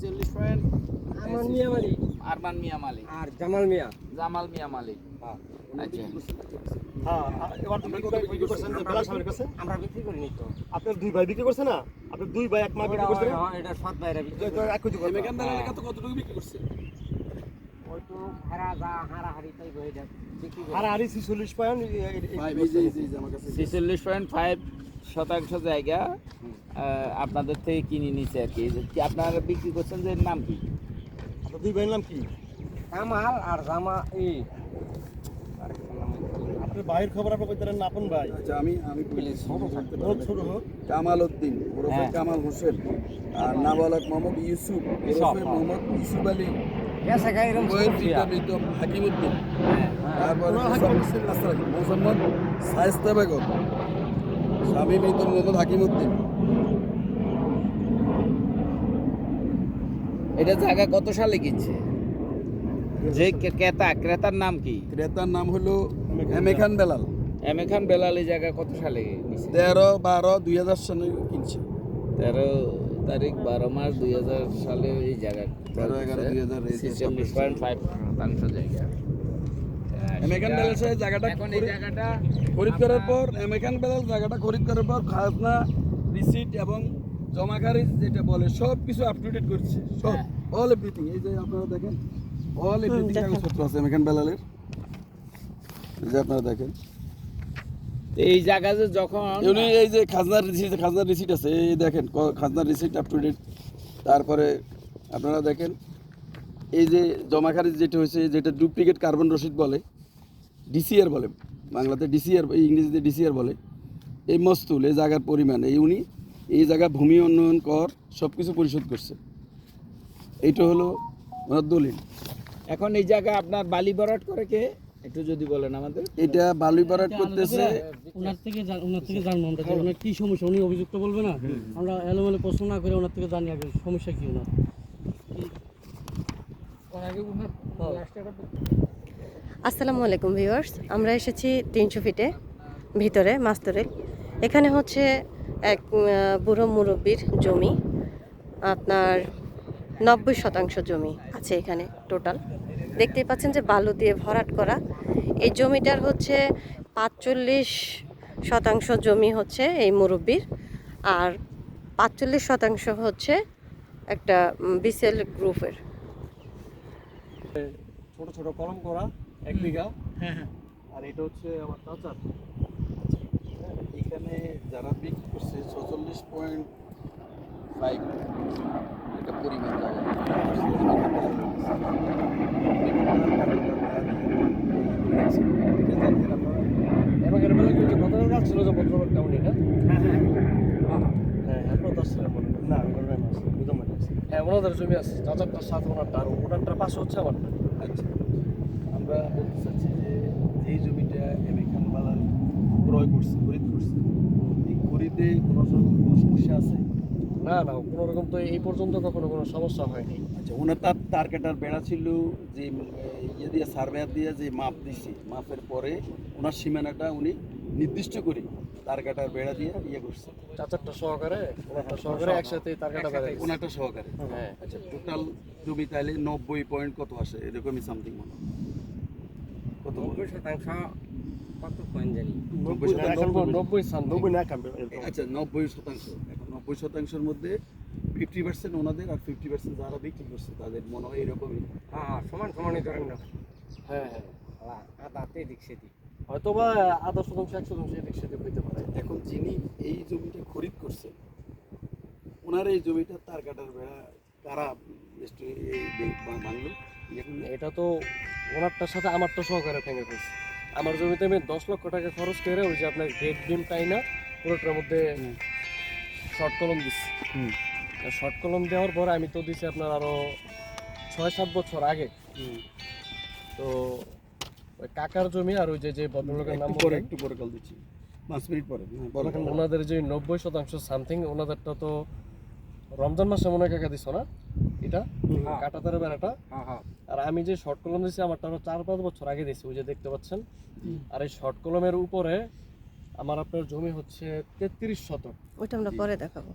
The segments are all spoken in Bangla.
40 পয়েন্ট আরমান মিয়া মালিক আরমান মিয়া মালিক আর জামাল মিয়া। জামাল মিয়া মালিক। আচ্ছা হ্যাঁ, এবার তো বিক্রি করছেন যে বেলা সাহেবের কাছে। আমরা বিক্রি করিনি তো। আপনার দুই ভাই বিক্রি করছে না? আপনার দুই ভাই এক মা বিক্রি করছে না? এটা সৎ ভাইরা বিক্রি তো এক কোটি কথা। মেকান বেলার কত কতটুকু বিক্রি করছে? ওই তো হারা যা হারাহারি তাই বই দেয় বিক্রি করে। আর আরি 46 পয়েন্ট ভাই এই যে আমার কাছে 46.5 শতাংশ জায়গা আপনাদের থেকে কিনে নিচ্ছে আর কি। কি আপনারা বিক্রি করছেন যে নাম কি? আপনার দুই ভাইয়ের নাম কি? কামাল আর জামা এই আপনার ভাইয়ের খবর আপনি কইতে পারেন না আপন ভাই। আচ্ছা আমি বহুত ছোট হোক। কামাল উদ্দিন ওরফে হ্যাঁ। কামাল হোসেন আর নাবালক মোহাম্মদ ইউসুফ ওরফে মোহাম্মদ ইউসুফ আলী গেছে গাইরম উভয়ের পিতা মৃত হাকিম উদ্দিন তারপরে মোহাম্মদ শায়েস্তা বেগম স্বামী মৃত মোহাম্মদ হাকিম উদ্দিন। এটা জায়গা কত সালে কিনছে? যে ক্রেতার নাম কি? ক্রেতার নাম হলো এমেখান বেলাল। এমএ খান বেলাল এই জায়গা কত সালে নিছে? 13/12/2000 সালে কিনছে। 13 তারিখ 12 মাস 2000 সালে এই জায়গা 13/11/2000 46.5 শতাংশ জায়গা। এমেখান বেলাল সাহেব জায়গাটা এখন এই জায়গাটা খরিদ করার পর এমেখান বেলাল জায়গাটা খরিদ করার পর খাজনা রিসিট এবং জমাখারিজ যেটা বলে সব কিছু আপ টু ডেট করছে সব হ্যাঁ। All everything. এই যে আপনারা দেখেন অল এভরিথিং কাগজপত্র আছে এমেখান বেলালের। এই যে আপনারা দেখেন এই জায়গা যে যখন উনি এই যে খাজনার রিসিট আছে এই দেখেন খাজনার রিসিট আপ টু ডেট। তারপরে আপনারা দেখেন এই যে জমাখারিজ যেটা হয়েছে যেটা ডুপ্লিকেট কার্বন রসিদ বলে ডিসিআর বলে বাংলাতে ডিসিআর ইংরেজিতে ডিসিআর বলে। এই মস্তুল এই জায়গার পরিমাণ উনি এই জায়গা ভূমি উন্নয়ন কর সব কিছু পরিশোধ করছে। এইটা হলো ওনার দলিল। এখন এই জায়গা আপনার বালি ভরাট করে কে একটু যদি বলেন আমাদের। এটা বালুই ভরাট করতেছে ওনার থেকে জানবো আমরা যে ওনার কি সমস্যা, উনি অভিযুক্ত বলবে না, আমরা এলোমেলো প্রশ্ন না করে ওনার থেকে জানি আগে সমস্যা কি ওনার। আসসালামু আলাইকুম ভিউয়ার্স, আমরা এসেছি 300 ফিটে ভিতরে মাস্তরেল। এখানে হচ্ছে এক বুড়ো মুরব্বির জমি, আপনার 90% জমি আছে এখানে টোটাল। দেখতেই পাচ্ছেন যে বালু দিয়ে ভরাট করা। এই জমিটার হচ্ছে 45% জমি হচ্ছে এই মুরব্বির, আর 45% হচ্ছে একটা বিসেল গ্রুপের। ছোট ছোট কলম করা 1 বিঘা। আর এটা হচ্ছে আমার চাচার। এখানে যারা বিক্রি করছে 46.5 এটা পরিমাণ জায়গা। এবং এর বেলা কি কথা যাচ্ছিল যে ভদ্রলোক কেমন এটা? হ্যাঁ আপনার 10 ছিলেন মনে হয়। না আমার ভাই মাস বুঝতে পারছি। হ্যাঁ ওনাদের জমি আছে চাচারটার সাথে ওনারটা আর ওনারটার পাশে হচ্ছে আমারটা। আচ্ছা আমরা বলতে চাচ্ছি যে এই জমিটা এমেখান বেলাল ক্রয় করছে খরিদ করছে এই খরিদে কোনো সমস্যা আছে? না না কোনো রকম তো এই পর্যন্ত কখনো কোনো সমস্যা হয়নি। আচ্ছা ওনার তার কাটার বেড়া ছিল যে ইয়ে দিয়ে সার্ভেয়ার দিয়ে যে মাপ দিছি মাপের পরে ওনার সীমানাটা উনি নির্দিষ্ট করে তার কাটার বেড়া দিয়ে ইয়ে করছে চাচারটা সহকারে ওনারটা সহকারে একসাথে তার কাটা বেড়াই। ওনারটা সহকারে। হ্যাঁ আচ্ছা টোটাল জমি তাহলে 90 পয়েন্ট কত আসে এরকমই সামথিং মনে হয়। কত 90% কত পয়েন্ট জানি 90 না কাম। আচ্ছা 90%। এখন 90%-এর মধ্যে 50% ওনাদের আর 50% যারা বিক্রি করছে তাদের মনে হয় এরকমই। হ্যাঁ সমান সমানই ধরেন না। হ্যাঁ হ্যাঁ আদাতে দিক সেদিক হয়তো বা 0.5% 1% এদিক সেদিক হইতে পারে। এখন যিনি এই জমিটা খরিদ করছে ওনার এই জমিটা তার কাটার বেড়া কারা ভাঙলো? এটা তো ওনারটার সাথে আমারটা সহকারে ভেঙে ফেলছে। আমার জমিতে আমি 10 লক্ষ টাকা খরচ করে ওই যে আপনার গেট বিম টাইনা পুরোটার মধ্যে শর্ট কলম দিচ্ছি। শর্ট কলম দেওয়ার পরে আমি তো দিছি আপনার আরো 6-7 বছর আগে। তো ওই কাকার জমি আর ওই যে ভদ্রলোকের নাম পরে একটু পরে কল দিচ্ছি 5 মিনিট পরে। ওনাদের যে 90% সামথিং ওনাদেরটা তো রমজান মাসে মনে হয় কাকা দিছ না এটা কাটাতারের বেড়াটা। আর আমি যে শর্ট কলম দিছি আমারটা আরো 4-5 বছর আগে দিছি ওই যে দেখতে পাচ্ছেন। আর এই শর্ট কলমের উপরে আমার আপনার জমি হচ্ছে 33 শতক। ওইটা আমরা পরে দেখাবো।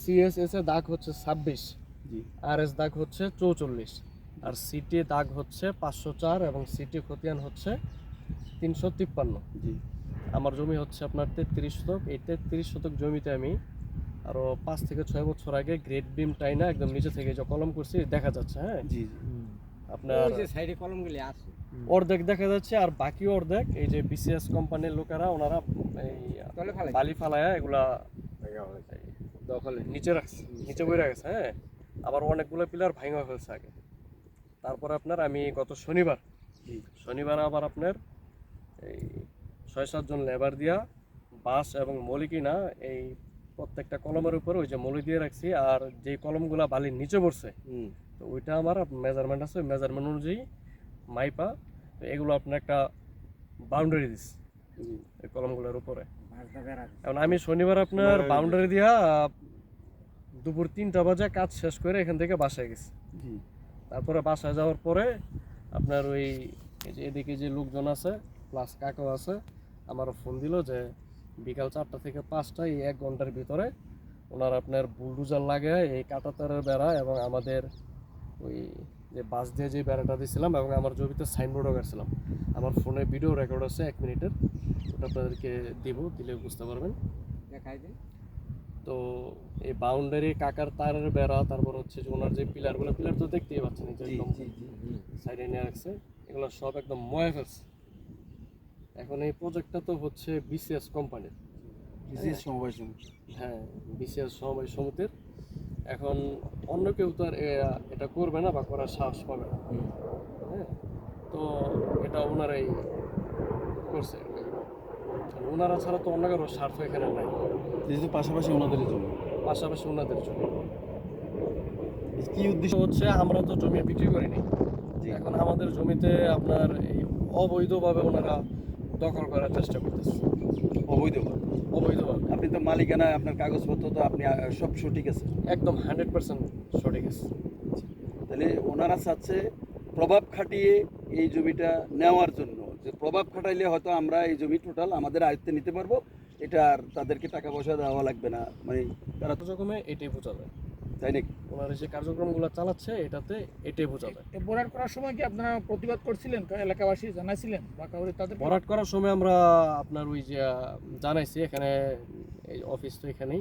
সিএসএস এর দাগ হচ্ছে 26 জি RS দাগ হচ্ছে 44, আর সিটি দাগ হচ্ছে 504 এবং সিটি খতিয়ান হচ্ছে 353। জি আমার জমি হচ্ছে আপনার 33 শতক। এই 33 শতক জমিতে আমি আরো 5 থেকে 6 বছর আগে গ্রেড বিম টাইনা একদম নিচে থেকে যে কলম করছি দেখা যাচ্ছে, হ্যাঁ জি আপনার ওই যে সাইডে কলমগুলি আছে অর্ধেক দেখা যাচ্ছে, আর বাকি অর্ধেক এই যে BCS কোম্পানির লোকেরা ওনারা এই তলে ফেলাই বালি ফালায়া এগুলা দখলে নিচে রাখছে, নিচে বইরা গেছে, হ্যাঁ। আবার অনেকগুলো পিলার ভাঙা ফেলছে আগে। তারপর আপনার আমি গত শনিবার আবার আপনার এই 6-7 জন লেবার দিয়া বাঁশ এবং মলি কিনা এই প্রত্যেকটা কলমের উপরে ওই যে মলি দিয়ে রাখছি, আর যেই কলমগুলা বালির নিচে পড়ছে তো ওইটা আমার মেজারমেন্ট আছে, ওই মেজারমেন্ট অনুযায়ী মাইপা তো এগুলো আপনার একটা বাউন্ডারি দিস এই কলমগুলোর উপরে। বাঁশটা বেড়া এখন আমি শনিবার আপনার বাউন্ডারি দিয়া দুপুর 3টা বাজে কাজ শেষ করে এখান থেকে বাসায় গেছি। জি তারপরে বাসায় যাওয়ার পরে আপনার ওই এই যে এদিকে যে লোকজন আছে প্লাস কাকাও আছে, আমার ফোন দিল যে বিকাল 4টা থেকে 5টা এই 1 ঘন্টার ভিতরে ওনার আপনার বুলডুজার লাগে এই কাঁটাতারের বেড়া এবং আমাদের ওই যে বাস দিয়ে যে বেড়াটা দিয়েছিলাম এবং আমার জমিতে সাইনবোর্ডও কাটছিলাম, আমার ফোনে ভিডিও রেকর্ড আছে 1 মিনিটের, ওটা আপনাদেরকে দিলে বুঝতে পারবেন। দেখাই দিন। তো এই বাউন্ডারি কাকার তারের বেড়া, তারপর হচ্ছে যে ওনার যে পিলার তো দেখতেই পাচ্ছেন এই যে একদম সাইডে নিয়ে রাখছে, এগুলো সব একদম ময়ে ফেলছে। এখন এই প্রজেক্টটা তো হচ্ছে BCS কোম্পানির, বিশেষ সমবায় সমিতি। হ্যাঁ BCS সমবায় সমিতির। এখন অন্য কেউ তো আর এটা করবে না বা করার সাহস পাবে না, হ্যাঁ। তো এটা ওনারাই করছে, ওনারা ছাড়া তো অন্য কারো স্বার্থ এখানে নাই, যেহেতু পাশাপাশি ওনাদের জন্য পাশাপাশি ওনাদের জন্য। কি উদ্দেশ্য হচ্ছে আমরা তো জমি বিক্রি করিনি, এখন আমাদের জমিতে আপনার এই অবৈধভাবে ওনারা দখল করার চেষ্টা করতেছে, অবৈধভাবে? অবৈধভাবে। আপনি তো মালিকানা, আপনার কাগজপত্র তো আপনি সব সঠিক আছে, একদম 100% সঠিক আছে। তাহলে ওনারা চাচ্ছে প্রভাব খাটিয়ে এই জমিটা নেওয়ার জন্য, যে প্রভাব খাটাইলে হয়তো আমরা এই জমি টোটাল আমাদের আয়ত্তে নিতে পারবো, এটা আর তাদেরকে টাকা পয়সা দেওয়া লাগবে না, মানে তারা তো, কার্যক্রমে এটাই বোঝা যায়, তাই নাকি? ওনারা যে কার্যক্রমগুলো চালাচ্ছে এটাতে এটাই বোঝা যায়। ভরাট করার সময় কি আপনারা প্রতিবাদ করছিলেন, এলাকাবাসী জানাইছিলেন বা কাউরে তাদের ভরাট করার সময় আমরা আপনার ওই যে জানাইছি, এখানে এই অফিস তো এখানেই,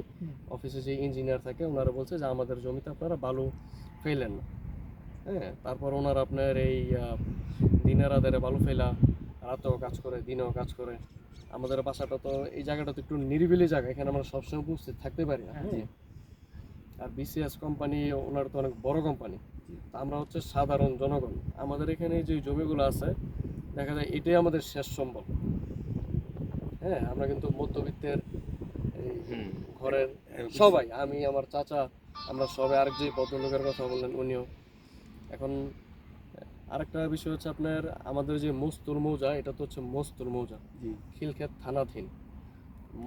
অফিসে যে ইঞ্জিনিয়ার থাকে ওনারা বলছে যে আমাদের জমিতে আপনারা বালু ফেলেন না, হ্যাঁ। তারপর ওনারা আপনার এই দিনের আধারে বালু ফেলা, রাতেও কাজ করে দিনেও কাজ করে। আমাদের বাসাটা তো এই জায়গাটা তো একটু নিরিবিলি জায়গা, এখানে আমরা সবসময় উপস্থিত থাকতে পারি না, হ্যাঁ। আর BCS কোম্পানি ওনার তো অনেক বড় কোম্পানি, আমরা হচ্ছে সাধারণ জনগণ। আমাদের এখানে যে জমিগুলো আছে দেখা যায় এটাই আমাদের শেষ সম্বল, হ্যাঁ। আমরা কিন্তু মধ্যবিত্তের এই ঘরের সবাই, আমি আমার চাচা, আমরা সবাই, আরেক যে ভদ্রলোকের কথা বললেন উনিও। এখন আরেকটা বিষয় হচ্ছে আপনার আমাদের যে মস্তুল মৌজা, এটা তো হচ্ছে মস্তুল মৌজা, খিলক্ষেত থানাধীন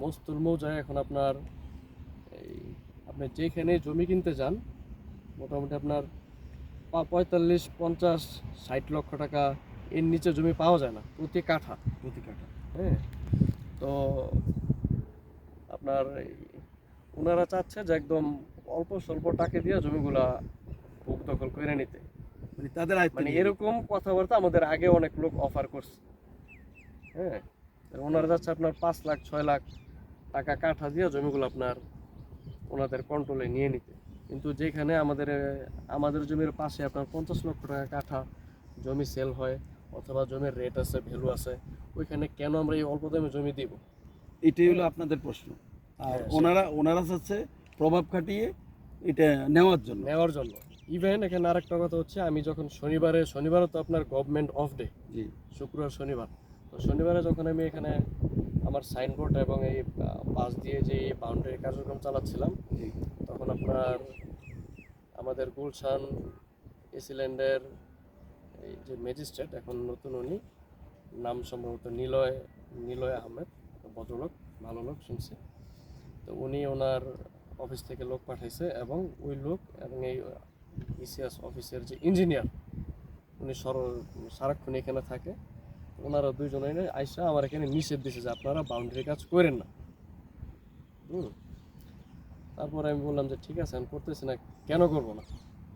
মস্তুল মৌজায়। এখন আপনার এই আপনি যেখানে জমি কিনতে যান মোটামুটি আপনার 45-50-60 লক্ষ টাকা এর নিচে জমি পাওয়া যায় না প্রতি কাঠা, হ্যাঁ। তো আপনার ওনারা চাচ্ছে যে একদম অল্প স্বল্প টাকা দিয়ে জমিগুলা ভোগ দখল করে নিতে, মানে তাদের আয়ত্তে মানে নিয়ে এরকম কথাবার্তা আমাদের আগে অনেক লোক অফার করছে, হ্যাঁ। ওনারা যাচ্ছে আপনার 5 লাখ 6 লাখ টাকা কাঠা দিয়ে জমিগুলো আপনার ওনাদের কন্ট্রোলে নিয়ে নিতে। কিন্তু যেখানে আমাদের জমির পাশে আপনার 50 লক্ষ টাকা কাঠা জমি সেল হয় অথবা জমির রেট আছে, ভ্যালু আছে, ওইখানে কেন আমরা এই অল্প দামে জমি দিব? এটাই হলো আপনাদের প্রশ্ন। আর ওনারা চাচ্ছে প্রভাব খাটিয়ে এটা নেওয়ার জন্য। ইভেন এখানে আরেকটা কথা হচ্ছে, আমি যখন শনিবারে তো আপনার গভর্নমেন্ট অফ ডে, জি শুক্রবার শনিবার, তো শনিবারে যখন আমি এখানে আমার সাইনবোর্ড এবং এই বাস দিয়ে যে বাউন্ডারি কার্যক্রম চালাচ্ছিলাম, জি তখন আপনার আমাদের গুলশান এসিল্যান্ডের এই যে ম্যাজিস্ট্রেট, এখন নতুন উনি, নাম সম্ভবত নিলয় আহমেদ, ভদ্রলোক, ভালো লোক শুনছি। তো উনি ওনার অফিস থেকে লোক পাঠাইছে এবং ওই লোক এবং এই BCS অফিসের যে ইঞ্জিনিয়ার উনি সারাক্ষণ এখানে থাকে, ওনারা দুইজনে আইসা আমার এখানে নিষেধ দিছে যে আপনারা বাউন্ডারি কাজ করেন না। তারপরে আমি বললাম যে ঠিক আছে আমি করতেছি না, কেন করবো না,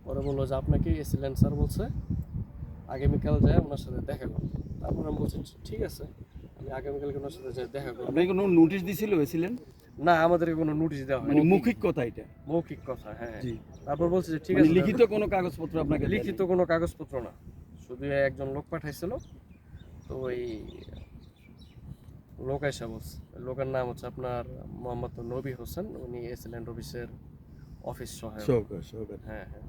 পরে বললো যে আপনাকে এসিলেন স্যার বলছে আগামীকাল যায় ওনার সাথে দেখা করবো। তারপর আমি বলছি ঠিক আছে, আমি আগামীকালকে ওনার সাথে যাই দেখা করবো। আপনি কোনো নোটিশ দিছিল হয়েছিলেন? না, আমাদেরকে কোনো নোটিশ দেওয়া মানে হয়নি। মৌখিক কথা এটা? মৌখিক কথা, হ্যাঁ। জি। তারপর বলছে যে ঠিক মানে আছে, লিখিত কোনো কাগজপত্র আপনাকে দেয়নি? লিখিত কোনো কাগজপত্র না, শুধু একজন লোক পাঠাইছিল। তো ওই লোক এসে বলছে, লোকের নাম হচ্ছে আপনার মোহাম্মদ নবী হোসেন, উনি এসিল্যান্ড অফিসের অফিস সহায়ক। সহকারী। হ্যাঁ হ্যাঁ।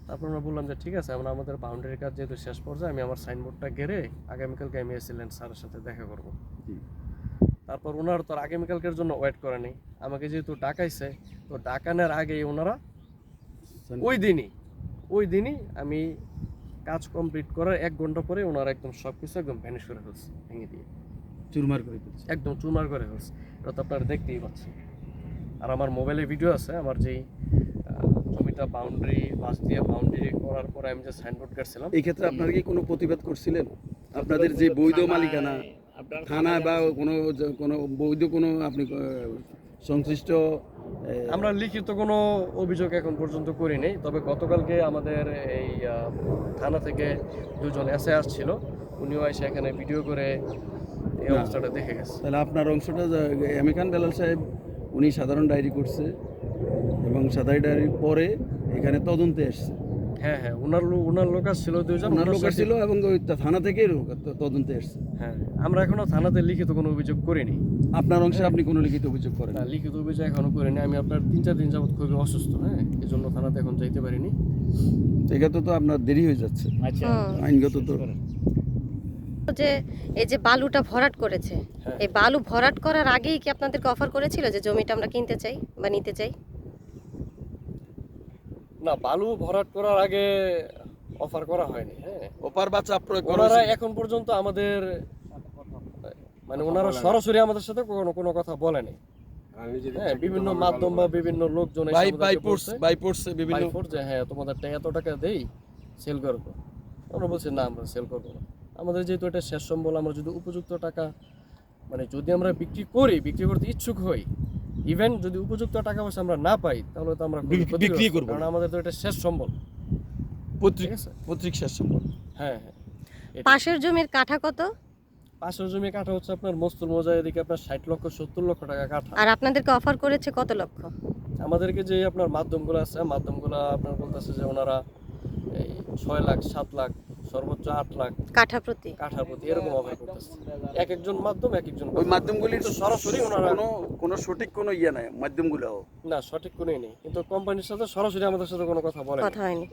তারপর আমরা বললাম যে ঠিক আছে, আমরা আমাদের বাউন্ডারি কাজ যেহেতু শেষ পর্যায়ে, আমি আমার সাইনবোর্ডটা গেড়ে আগামীকালকে আমি এসিল্যান্ড স্যারের সাথে দেখা করব। তারপর ওনারা তো আর আগামীকালকের জন্য ওয়েট করে নেই, আমাকে যেহেতু ডাকাইছে, তো ডাকানোর আগেই ওনারা ওই দিনই আমি কাজ কমপ্লিট করার 1 ঘন্টা পরে ওনারা একদম সব কিছু একদম ভ্যানিশ করে ফেলছে, ভেঙে দিয়ে চুরমার করে দিচ্ছে। একদম চুরমার করে ফেলছে। এটা তো আপনারা দেখতেই পাচ্ছেন। আর আমার মোবাইলে ভিডিও আছে, আমার যেই জমিটা বাউন্ডারি বাস দিয়ে বাউন্ডারি করার পরে আমি যে সাইনবোর্ড কাটছিলাম। এই ক্ষেত্রে আপনারা কি কোনো প্রতিবাদ করছিলেন? আপনাদের যে বৈধ মালিকানা থানা বা কোনো বৈধ কোনো আপনি সংশ্লিষ্ট আমরা লিখিত কোনো অভিযোগ এখন পর্যন্ত করি নাই, তবে গতকালকে আমাদের এই থানা থেকে 2জন এসআই আসছিল, উনিও এসে এখানে ভিডিও করে এই অবস্থাটা দেখে গেছে। তাহলে আপনার অংশটা এম এ খান বেলাল সাহেব উনি সাধারণ ডায়েরি করছে এবং সাধারণ ডায়েরির পরে এখানে তদন্তে এসছে। হ্যাঁ হ্যাঁ, ওনার লোক আসছিল 2জন, ওনার লোক ছিল এবং ওই থানা থেকে তদন্তে এসছে। হ্যাঁ, আমরা এখনো থানাতে লিখিত কোনো অভিযোগ করিনি। আপনার অংশে আপনি কোনো লিখিত অভিযোগ করেন? না, লিখিত অভিযোগ এখনো করিনি। আমি আপনার 3-4 দিন যাবত খুবই অসুস্থ, হ্যাঁ, এই জন্য থানাতে এখন যাইতে পারিনি। এক্ষেত্রে তো আপনার দেরি হয়ে যাচ্ছে আচ্ছা, আইনগত তো। যে এই যে বালুটা ভরাট করেছে, হ্যাঁ। এই বালু ভরাট করার আগেই কি আপনাদেরকে অফার করেছিল যে জমিটা আমরা কিনতে চাই বা নিতে চাই? না, বালু ভরাট করার আগে অফার করা হয়নি। হ্যাঁ, অপার বা চাপ প্রয়োগ করা ওনারা হয়েছে। এখন পর্যন্ত আমাদের মানে ওনারা সরাসরি আমাদের সাথে কোনো কথা বলেনি। হ্যাঁ, বিভিন্ন মাধ্যম বা বিভিন্ন লোকজন এসে আমাদেরকে বলছে, বাইপোর্টস বিভিন্ন by force যে হ্যাঁ তোমাদেরটা এত টাকা দেই, সেল করবো। আমরা বলছি না, আমরা সেল করবো না। আমাদের যেহেতু এটা শেষ সম্বল, আমরা যদি উপযুক্ত টাকা মানে যদি আমরা বিক্রি করতে ইচ্ছুক হই, ইভেন যদি উপযুক্ত টাকা পয়সা আমরা না পাই, তাহলে তো আমরা ক্ষতিগ্রস্ত, বিক্রি করবো না। কারণ আমাদের তো এটা শেষ সম্বল। ঠিক আছে? পত্রিক শেষ সম্ভব। হ্যাঁ হ্যাঁ। পাশের জমির কাঠা কত? পাশের জমি কাঠা হচ্ছে আপনার মস্তুল মৌজায় এদিকে আপনার 60 লক্ষ 70 লক্ষ টাকা কাঠা। আর আপনাদেরকে অফার করেছে কত লক্ষ? আমাদেরকে যে আপনার মাধ্যমগুলো আছে, মাধ্যমগুলো আপনার বলতেছে যে ওনারা এই 6 লাখ 7 লাখ সর্বোচ্চ 8 লাখ কাঠা প্রতি? কাঠার প্রতি এরকম অফার করতেছে। এক একজন মাধ্যম এক একজন ওই মাধ্যমগুলির তো সরাসরি ওনারা কোনো সঠিক কোনো ইয়ে নাই মাধ্যমগুলো। না, সঠিক কোনোই নেই, কিন্তু কোম্পানির সাথে সরাসরি আমাদের সাথে কোনো কথা বলে না। কথা হয়নি।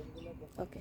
ওকে।